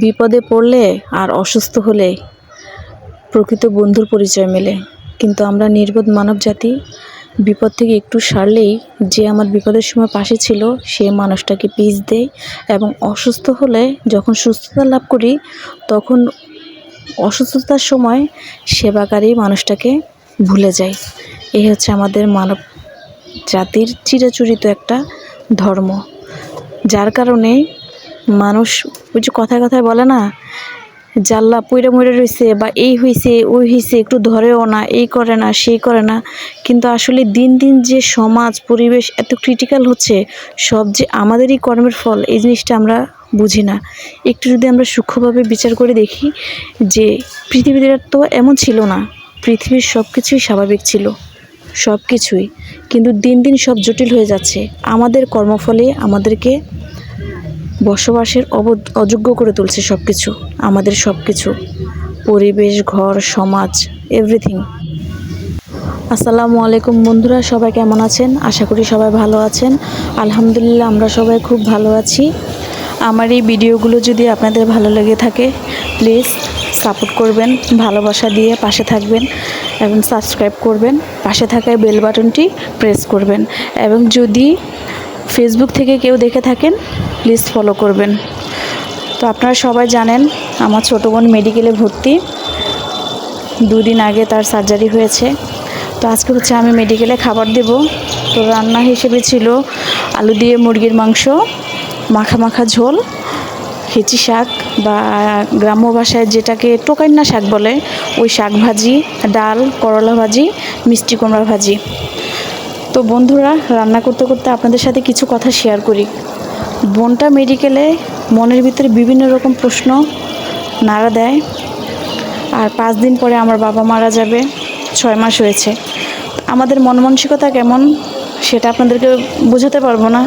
বিপদে পড়লে আর অসুস্থ হলে প্রকৃত বন্ধুর পরিচয় মেলে। কিন্তু আমরা নির্বোধ মানব জাতি বিপদ থেকে একটু সারলেই যে আমার বিপদের সময় পাশে ছিল সে মানুষটাকে পিছ দেয়, এবং অসুস্থ হলে যখন সুস্থতা লাভ করি তখন অসুস্থতার সময় সেবাকারী মানুষটাকে ভুলে যায়। এই হচ্ছে আমাদের মানব জাতির চিরাচরিত একটা ধর্ম, যার কারণে মানুষ ওই যে কথায় কথায় বলে না, জাল্লা পইরা মরে রয়েছে বা এই হয়েছে ওই হয়েছে, একটু ধরেও না, এই করে না সেই করে না। কিন্তু আসলে দিন দিন যে সমাজ পরিবেশ এত ক্রিটিক্যাল হচ্ছে, সব যে আমাদেরই কর্মের ফল, এই জিনিসটা আমরা বুঝি না। একটু যদি আমরা সূক্ষ্মভাবে বিচার করে দেখি যে পৃথিবীতে তো এমন ছিল না, পৃথিবীর সব কিছুই স্বাভাবিক ছিল, সব কিছুই, কিন্তু দিন দিন সব জটিল হয়ে যাচ্ছে। আমাদের কর্মফলে আমাদেরকে বসবাসের অযোগ্য করে তুলছে সব কিছু, আমাদের সব কিছু, পরিবেশ, ঘর, সমাজ, এভরিথিং। আসসালামু আলাইকুম বন্ধুরা, সবাই কেমন আছেন? আশা করি সবাই ভালো আছেন। আলহামদুলিল্লাহ, আমরা সবাই খুব ভালো আছি। আমার এই ভিডিওগুলো যদি আপনাদের ভালো লেগে থাকে প্লিজ সাপোর্ট করবেন, ভালোবাসা দিয়ে পাশে থাকবেন এবং সাবস্ক্রাইব করবেন, পাশে থাকা বেল বাটনটি প্রেস করবেন, এবং যদি ফেসবুক থেকে কেউ দেখে থাকেন প্লিজ ফলো করবেন। তো আপনারা সবাই জানেন আমার ছোটো বোন মেডিকেলে ভর্তি, 2 দিন আগে তার সার্জারি হয়েছে। তো আজকে হচ্ছে আমি মেডিকেলে খাবার দেব। তো রান্না হিসেবে ছিল আলু দিয়ে মুরগির মাংস, মাখা মাখা ঝোল, হেঁচি শাক বা গ্রাম্য ভাষায় যেটাকে টোকাইন্না শাক বলে, ওই শাক ভাজি, ডাল, করলা ভাজি, মিষ্টি কুমড়া ভাজি। তো বন্ধুরা, রান্না করতে করতে আপনাদের সাথে কিছু কথা শেয়ার করি। বোনটা মেডিকেলে মনের ভিতরে বিভিন্ন রকম প্রশ্ন নাড়া দেয়। আর 5 দিন পরে আমার বাবা মারা যাবে, 6 মাস হয়েছে। আমাদের মন মানসিকতা কেমন সেটা আপনাদেরকে বোঝাতে পারবো না,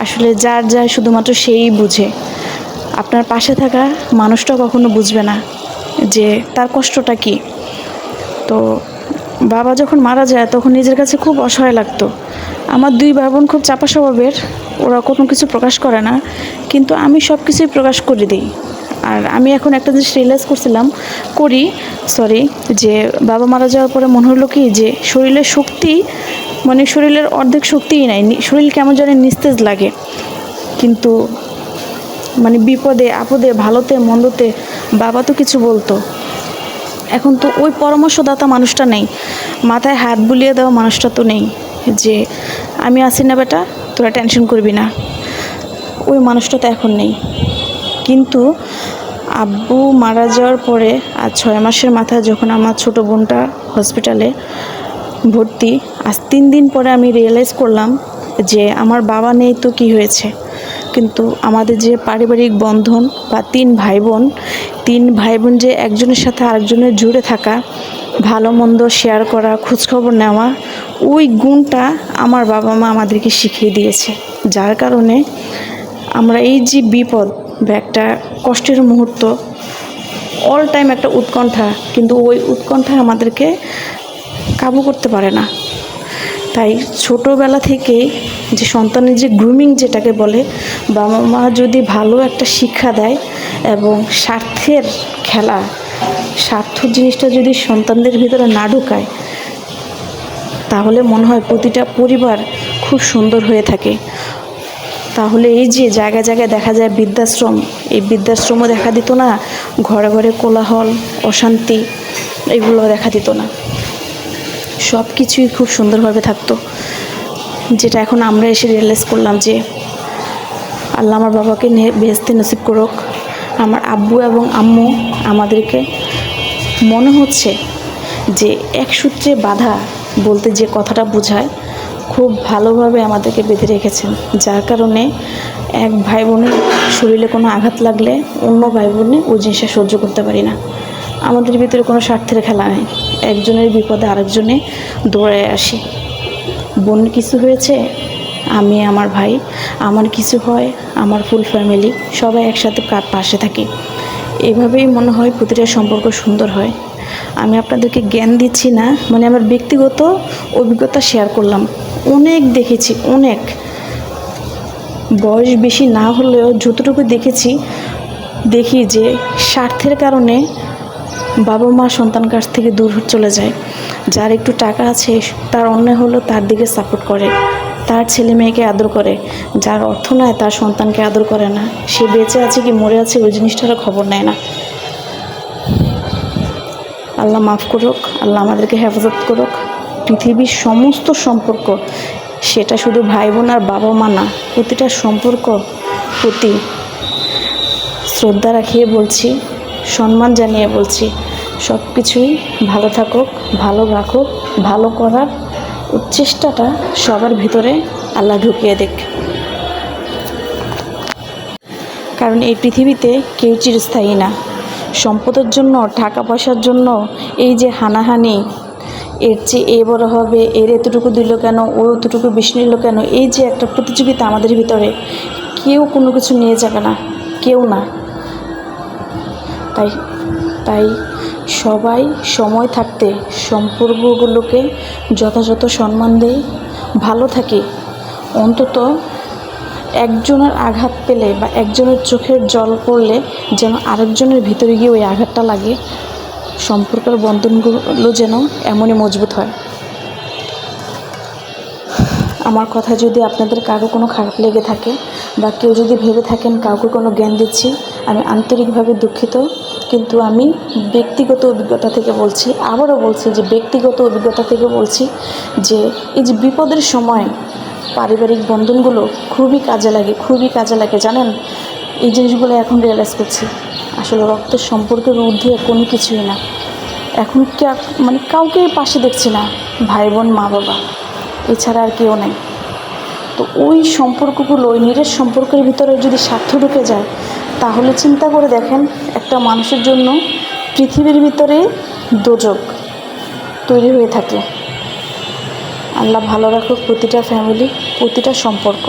আসলে যার যায় শুধুমাত্র সেই বুঝে। আপনার পাশে থাকা মানুষটা কখনো বুঝবে না যে তার কষ্টটা কী। তো বাবা যখন মারা যায় তখন নিজের কাছে খুব অসহায় লাগতো। আমার 2 ভাই বোন খুব চাপা স্বভাবের, ওরা কোনো কিছু প্রকাশ করে না, কিন্তু আমি সব কিছুই প্রকাশ করে দিই। আর আমি এখন একটা জিনিস রিয়েলাইজ করি যে বাবা মারা যাওয়ার পরে মনে হলো কি যে শরীরের শক্তি, মানে শরীরের অর্ধেক শক্তিই নাই, শরীর কেমন জানি নিস্তেজ লাগে। কিন্তু মানে বিপদে আপদে ভালোতে মন্দতে বাবা তো কিছু বলতো। এখন তো ওই পরামর্শদাতা মানুষটা নেই, মাথায় হাত বুলিয়ে দেওয়া মানুষটা তো নেই যে আমি আছি না বেটা, তোরা টেনশন করবি না, ওই মানুষটা তো এখন নেই। কিন্তু আব্বু মারা যাওয়ার পরে আর 6 মাসের মাথায় যখন আমার ছোটো বোনটা হসপিটালে ভর্তি, আজ 3 দিন পরে আমি রিয়েলাইজ করলাম যে আমার বাবা নেই তো কী হয়েছে, কিন্তু আমাদের যে পারিবারিক বন্ধন বা 3 ভাই বোন যে একজনের সাথে আরেকজনের জুড়ে থাকা, ভালো মন্দ শেয়ার করা, খোঁজখবর নেওয়া, ওই গুণটা আমার বাবা মা আমাদেরকে শিখিয়ে দিয়েছে। যার কারণে আমরা এই যে বিপদ বা একটা কষ্টের মুহূর্ত, অল টাইম একটা উৎকণ্ঠা, কিন্তু ওই উৎকণ্ঠা আমাদেরকে কাবু করতে পারে না। তাই ছোটোবেলা থেকেই যে সন্তানের যে গ্রুমিং যেটাকে বলে, বাবা মা যদি ভালো একটা শিক্ষা দেয় এবং স্বার্থের খেলা, স্বার্থ জিনিসটা যদি সন্তানদের ভিতরে না ঢুকায়, তাহলে মনে হয় প্রতিটা পরিবার খুব সুন্দর হয়ে থাকে। তাহলে এই যে জায়গায় জায়গায় দেখা যায় বৃদ্ধাশ্রম, এই বৃদ্ধাশ্রমও দেখা দিত না, ঘরে ঘরে কোলাহল, অশান্তি, এগুলো দেখা দিত না, সব কিছুই খুব সুন্দরভাবে থাকতো। যেটা এখন আমরা এসে রিয়েলাইজ করলাম যে আল্লাহ আমার বাবাকে বেহেশতে নসিব করুক। আমার আব্বু এবং আম্মু আমাদেরকে মনে হচ্ছে যে এক সূত্রে বাঁধা বলতে যে কথাটা বোঝায়, খুব ভালোভাবে আমাদেরকে বেঁধে রেখেছেন। যার কারণে এক ভাই বোনের শরীরে কোনো আঘাত লাগলে অন্য ভাই বোনে ওই জিনিসটা সহ্য করতে পারি না। আমাদের ভিতরে কোনো স্বার্থের খেলা নেই, একজনের বিপদে আরেকজনে দৌড়ে আসি। বোন কিছু হয়েছে, আমি, আমার ভাই, আমার কিছু হয়, আমার ফুল ফ্যামিলি সবাই একসাথে পাশে থাকি। এভাবেই মনে হয় প্রতিটা সম্পর্ক সুন্দর হয়। আমি আপনাদেরকে জ্ঞান দিচ্ছি না, মানে আমার ব্যক্তিগত অভিজ্ঞতা শেয়ার করলাম। অনেক দেখেছি, অনেক, বয়স বেশি না হলেও যতটুকু দেখেছি দেখি যে স্বার্থের কারণে বাবা মা সন্তান কাছ থেকে দূর চলে যায়। যার একটু টাকা আছে তার অন্যায় হলো তার দিকে সাপোর্ট করে, তার ছেলে মেয়েকে আদর করে। যার অর্থ নাই তার সন্তানকে আদর করে না, সে বেঁচে আছে কি মরে আছে ওই জিনিসটার খবর নেয় না। আল্লাহ মাফ করুক, আল্লাহ আমাদেরকে হেফাজত করুক। পৃথিবীর সমস্ত সম্পর্ক, সেটা শুধু ভাই বোন আর বাবা মা না, প্রতিটা সম্পর্ক প্রতি শ্রদ্ধা রাখিয়ে বলছি, সম্মান জানিয়ে বলছি, সব কিছুই ভালো থাকুক, ভালো রাখুক, ভালো করার চেষ্টাটা সবার ভিতরে আল্লাহ ঢুকিয়ে দেখ। কারণ এই পৃথিবীতে কেউ চিরস্থায়ী না। সম্পদের জন্য, টাকা পয়সার জন্য এই যে হানাহানি, এর চেয়ে এ বড় হবে, এর এতটুকু দিল কেন, ও এতটুকু বেশি নিল কেন, এই যে একটা প্রতিযোগিতা আমাদের ভিতরে, কেউ কোনো কিছু নিয়ে যাবে না, কেউ না। তাই তাই সবাই সময় থাকতে সম্পর্কগুলোকে যথাযথ সম্মান দেই, ভালো থাকি। অন্তত একজনের আঘাত পেলে বা একজনের চোখের জল পড়লে যেন আরেকজনের ভিতরে গিয়ে ওই আঘাতটা লাগে, সম্পর্কের বন্ধনগুলো যেন এমনই মজবুত হয়। আমার কথা যদি আপনাদের কারো কোনো খারাপ লেগে থাকে বা কেউ যদি ভেবে থাকেন কাউকে কোনো জ্ঞান দিচ্ছি, আমি আন্তরিকভাবে দুঃখিত। কিন্তু আমি ব্যক্তিগত অভিজ্ঞতা থেকে বলছি, আবারও বলছি যে ব্যক্তিগত অভিজ্ঞতা থেকে বলছি যে এই যে বিপদের সময় পারিবারিক বন্ধনগুলো খুবই কাজে লাগে, খুবই কাজে লাগে। জানেন, এই জিনিসগুলো এখন রিয়েলাইজ করছি, আসলে রক্তের সম্পর্কের ঊর্ধ্বে কোনো কিছুই না। এখন মানে কাউকে পাশে দেখছি না, ভাই বোন মা বাবা এছাড়া আর কেউ নেই। তো ওই সম্পর্কগুলো, ওই নিরেট সম্পর্কের ভিতরে যদি স্বার্থ ঢুকে যায়, তাহলে চিন্তা করে দেখেন একটা মানুষের জন্য পৃথিবীর ভিতরে দোজক তৈরি হয়ে থাকে। আল্লাহ ভালো রাখুক প্রতিটা ফ্যামিলি, প্রতিটা সম্পর্ক।